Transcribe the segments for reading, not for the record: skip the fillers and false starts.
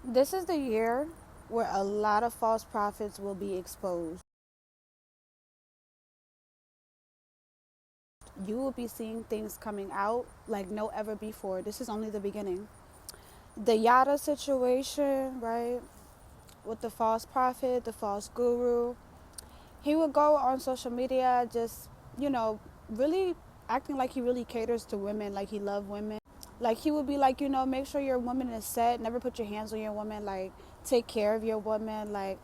This is the year where a lot of false prophets will be exposed. You will be seeing things coming out like no ever before. This is only the beginning. The Yada situation, right? With the false prophet, the false guru. He would go on social media just, really acting like he really caters to women, like he loves women. Like he would be like, make sure your woman is set, never put your hands on your woman, like take care of your woman. Like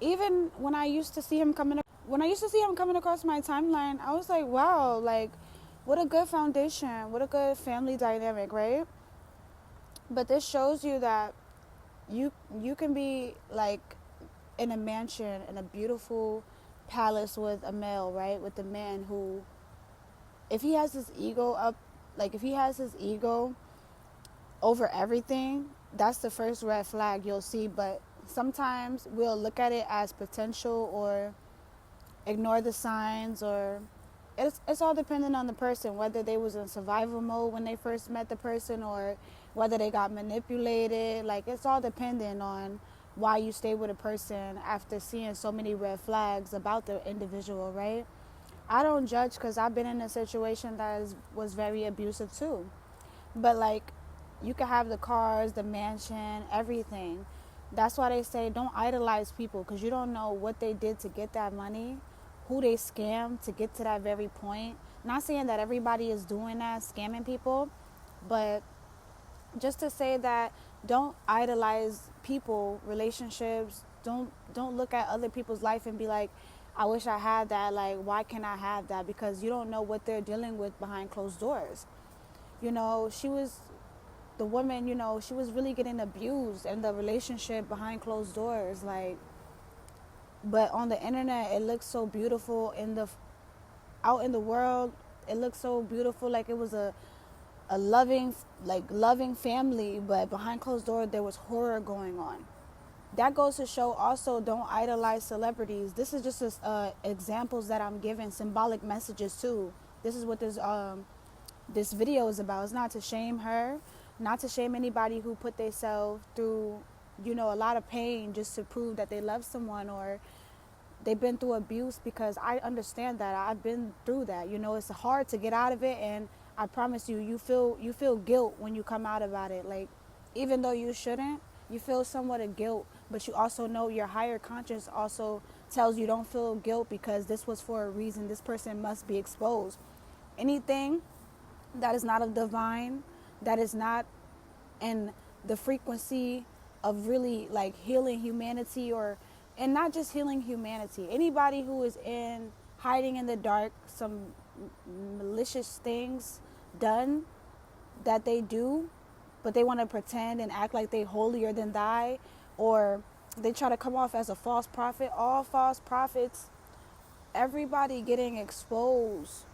even when I used to see him coming across my timeline, I was like, wow, like what a good foundation, what a good family dynamic, right? But this shows you that you can be like in a mansion in a beautiful palace with a male, right? With a man who, if he has his ego up, like if he has his ego over everything, that's the first red flag you'll see. But sometimes we'll look at it as potential or ignore the signs, or it's all dependent on the person, whether they was in survival mode when they first met the person or whether they got manipulated. Like it's all dependent on why you stay with a person after seeing so many red flags about the individual, right? I don't judge because I've been in a situation that was very abusive too. But like, you can have the cars, the mansion, everything. That's why they say don't idolize people, because you don't know what they did to get that money, who they scammed to get to that very point. Not saying that everybody is doing that, scamming people, but just to say that don't idolize people, relationships. Don't look at other people's life and be like, I wish I had that. Like, why can't I have that? Because you don't know what they're dealing with behind closed doors. She was the woman, she was really getting abused in the relationship behind closed doors. Like, but on the internet, it looks so beautiful. Out in the world, it looks so beautiful. Like it was a loving family, but behind closed doors, there was horror going on. That goes to show also don't idolize celebrities. This is just examples that I'm giving, symbolic messages too. This is what this video is about. It's not to shame her, not to shame anybody who put themselves through, a lot of pain just to prove that they love someone, or they've been through abuse, because I understand that. I've been through that. It's hard to get out of it, and I promise you, you feel guilt when you come out about it. Like, even though you shouldn't, you feel somewhat of guilt, but you also know your higher conscience also tells you don't feel guilt because this was for a reason. This person must be exposed. Anything that is not of divine, that is not in the frequency of really like healing humanity, and not just healing humanity. Anybody who is in hiding in the dark, some malicious things done that they do, but they want to pretend and act like they holier than thou, or they try to come off as a false prophet. All false prophets, everybody getting exposed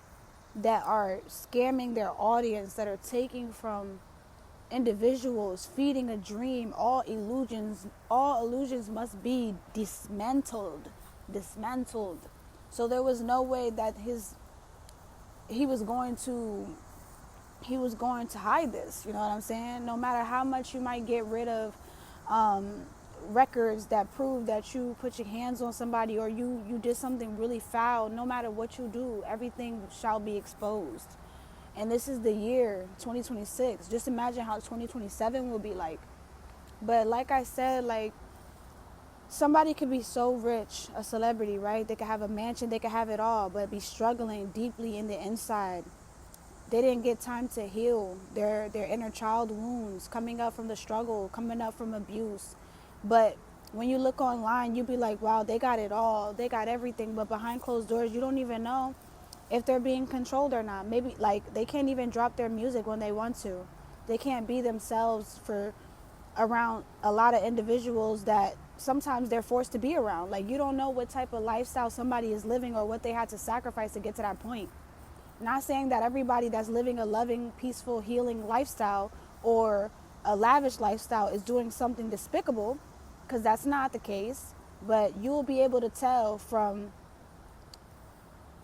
that are scamming their audience, that are taking from individuals, feeding a dream. All illusions must be dismantled. So there was no way that he was going to hide this. You know what I'm saying? No matter how much you might get rid of records that prove that you put your hands on somebody, or you did something really foul, no matter what you do, everything shall be exposed. And this is the year 2026. Just imagine how 2027 will be like. But like I said, like, somebody could be so rich, a celebrity, right? They could have a mansion, they could have it all, but be struggling deeply in the inside. They didn't get time to heal their inner child wounds, coming up from the struggle, coming up from abuse. But when you look online, you be like, wow, they got it all. They got everything. But behind closed doors, you don't even know if they're being controlled or not. Maybe like they can't even drop their music when they want to. They can't be themselves for around a lot of individuals that sometimes they're forced to be around. Like, you don't know what type of lifestyle somebody is living or what they had to sacrifice to get to that point. Not saying that everybody that's living a loving, peaceful, healing lifestyle or a lavish lifestyle is doing something despicable, because that's not the case. But you'll be able to tell from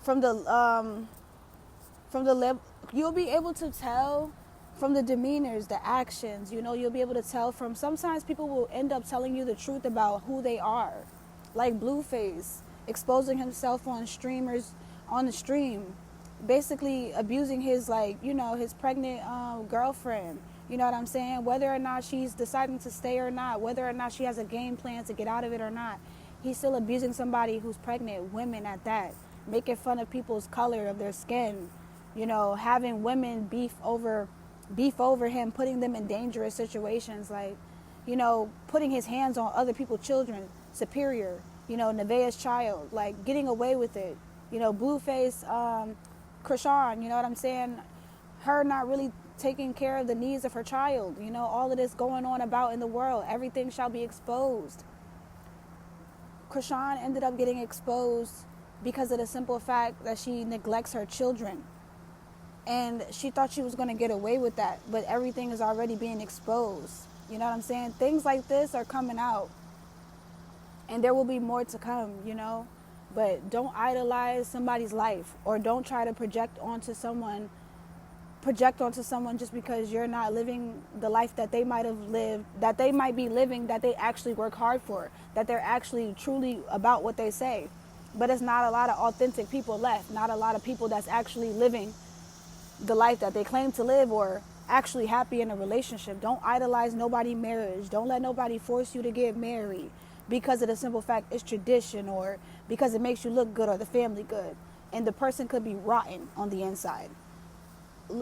the you'll be able to tell from the demeanors, the actions, you'll be able to tell from, sometimes people will end up telling you the truth about who they are. Like Blueface, exposing himself on the stream, basically abusing his, his pregnant girlfriend. You know what I'm saying? Whether or not she's deciding to stay or not, whether or not she has a game plan to get out of it or not, he's still abusing somebody who's pregnant, women at that, making fun of people's color of their skin, having women beef over him, putting them in dangerous situations, putting his hands on other people's children, superior, Nevaeh's child, getting away with it, Blueface, Krishan, you know what I'm saying? Her not really taking care of the needs of her child, all of this going on about in the world, everything shall be exposed. Krishan ended up getting exposed because of the simple fact that she neglects her children. And she thought she was going to get away with that, but everything is already being exposed. You know what I'm saying? Things like this are coming out, and there will be more to come, But don't idolize somebody's life, or don't try to project onto someone just because you're not living the life that they might have lived, that they might be living, that they actually work hard for, that they're actually truly about what they say. But it's not a lot of authentic people left, not a lot of people that's actually living the life that they claim to live, or actually happy in a relationship. Don't idolize nobody's marriage. Don't let nobody force you to get married because of the simple fact it's tradition, or because it makes you look good or the family good. And the person could be rotten on the inside.